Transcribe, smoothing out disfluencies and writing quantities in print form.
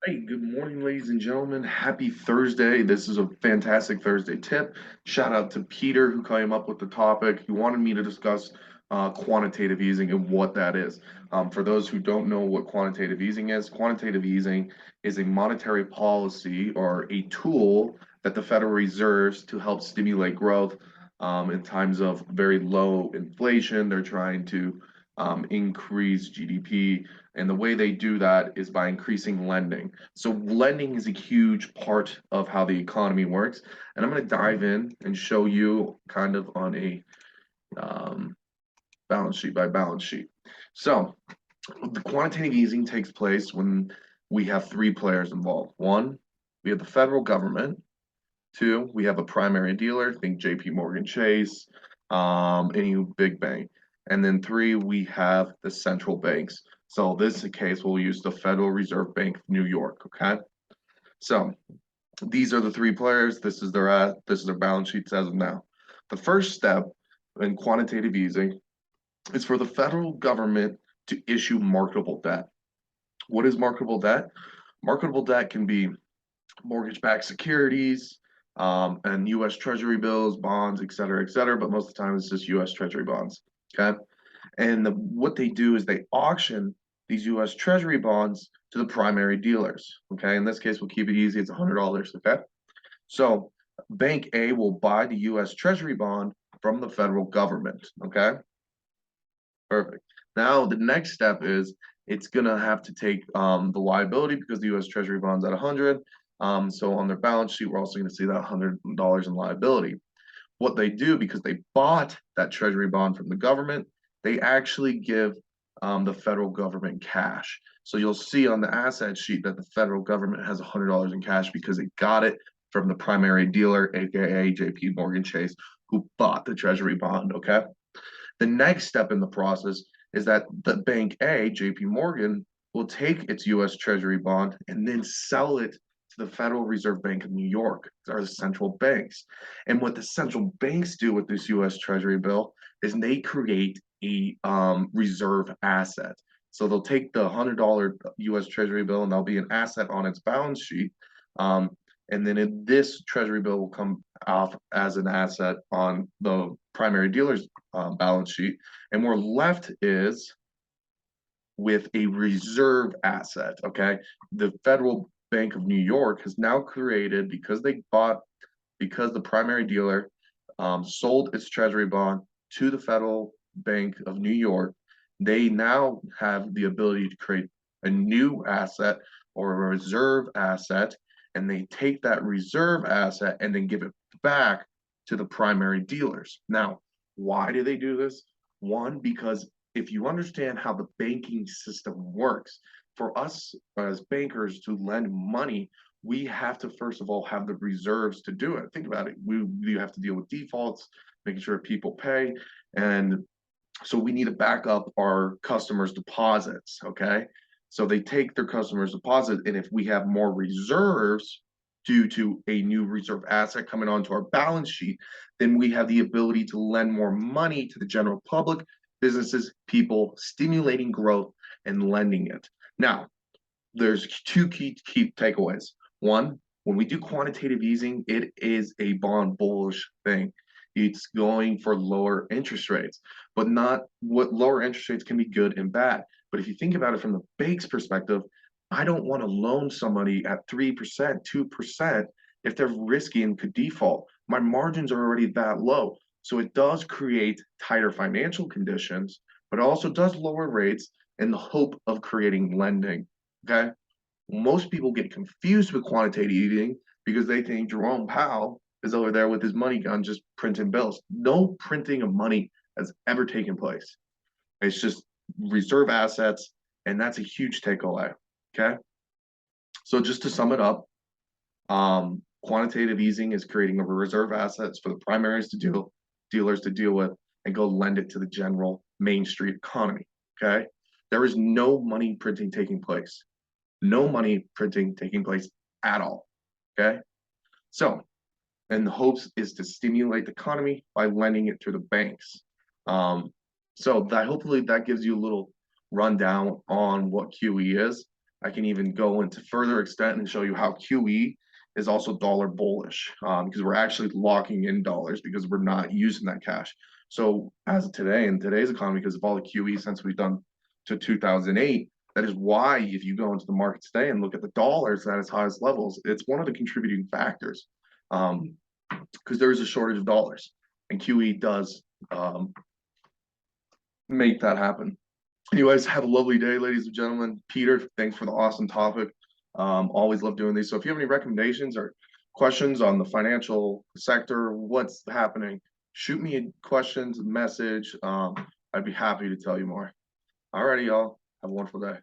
Hey, good morning, ladies and gentlemen. Happy Thursday. This is a fantastic Thursday tip. Shout out to Peter who came up with the topic. He wanted me to discuss quantitative easing and what that is. For those who don't know what quantitative easing is a monetary policy or a tool that the Federal Reserve to help stimulate growth in times of very low inflation. They're trying to increase GDP, and the way they do that is by increasing lending. So lending is a huge part of how the economy works. And I'm going to dive in and show you kind of on a um, balance sheet by balance sheet. So the quantitative easing takes place when we have three players involved. One, we have the federal government. Two, we have a primary dealer, think JP Morgan Chase, any big bank. And then three, we have the central banks. So this is the case, we'll use the Federal Reserve Bank of New York. Okay. So these are the three players. This is their balance sheets as of now. The first step in quantitative easing is for the federal government to issue marketable debt. What is marketable debt? Marketable debt can be mortgage-backed securities, and U.S. Treasury bills, bonds, et cetera, but most of the time it's just U.S. Treasury bonds. Okay, and what they do is they auction these U.S. Treasury bonds to the primary dealers. Okay, in this case, we'll keep it easy. It's $100. Okay, so Bank A will buy the U.S. Treasury bond from the federal government. Okay, perfect. Now the next step is it's gonna have to take the liability because the U.S. Treasury bond's at 100. So on their balance sheet, we're also going to see that $100 in liability. What they do because they bought that Treasury bond from the government, they actually give the federal government cash. So you'll see on the asset sheet that the federal government has $100 in cash because it got it from the primary dealer, aka JP Morgan Chase, who bought the Treasury bond. Okay. The next step in the process is that the bank A, JP Morgan, will take its US Treasury bond and then sell it to the Federal Reserve Bank of New York, or the central banks. And what the central banks do with this US Treasury bill is they create a reserve asset. So they'll take the $100 US Treasury bill and there'll be an asset on its balance sheet. Um, and then this Treasury bill will come off as an asset on the primary dealer's balance sheet. And we're left is with a reserve asset. Okay. The Federal Bank of New York has now created, because the primary dealer sold its treasury bond to the Federal Bank of New York, they now have the ability to create a new asset or a reserve asset, and they take that reserve asset and then give it back to the primary dealers. Now, why do they do this? One, because if you understand how the banking system works, for us as bankers to lend money, we have to first of all have the reserves to do it. Think about it. We have to deal with defaults, making sure people pay, and so we need to back up our customers' deposits. Okay, so they take their customers' deposit, and if we have more reserves due to a new reserve asset coming onto our balance sheet, then we have the ability to lend more money to the general public, businesses, people, stimulating growth and lending it. Now, there's two key takeaways. One, when we do quantitative easing, it is a bond bullish thing. It's going for lower interest rates, but not what lower interest rates can be good and bad. But if you think about it from the bank's perspective, I don't want to loan somebody at 3%, 2% if they're risky and could default. My margins are already that low. So it does create tighter financial conditions, but it also does lower rates in the hope of creating lending. Okay. Most people get confused with quantitative easing because they think Jerome Powell is over there with his money gun just printing bills. No printing of money has ever taken place. It's just reserve assets, and that's a huge takeaway. Okay. So just to sum it up, quantitative easing is creating a reserve assets for the primaries to dealers to deal with, and go lend it to the general Main Street economy. Okay. There is no money printing taking place. No money printing taking place at all. Okay. So, and the hopes is to stimulate the economy by lending it to the banks. So that hopefully that gives you a little rundown on what QE is. I can even go into further extent and show you how QE is also dollar bullish, because we're actually locking in dollars because we're not using that cash. So as of today, in today's economy, because of all the QE since we've done to 2008, that is why if you go into the market today and look at the dollars at its highest levels, it's one of the contributing factors, because there is a shortage of dollars, and QE does make that happen. Anyways, have a lovely day, ladies and gentlemen. Peter, thanks for the awesome topic. Always love doing these. So if you have any recommendations or questions on the financial sector, what's happening, shoot me questions, message. I'd be happy to tell you more. Alrighty, y'all. Have a wonderful day.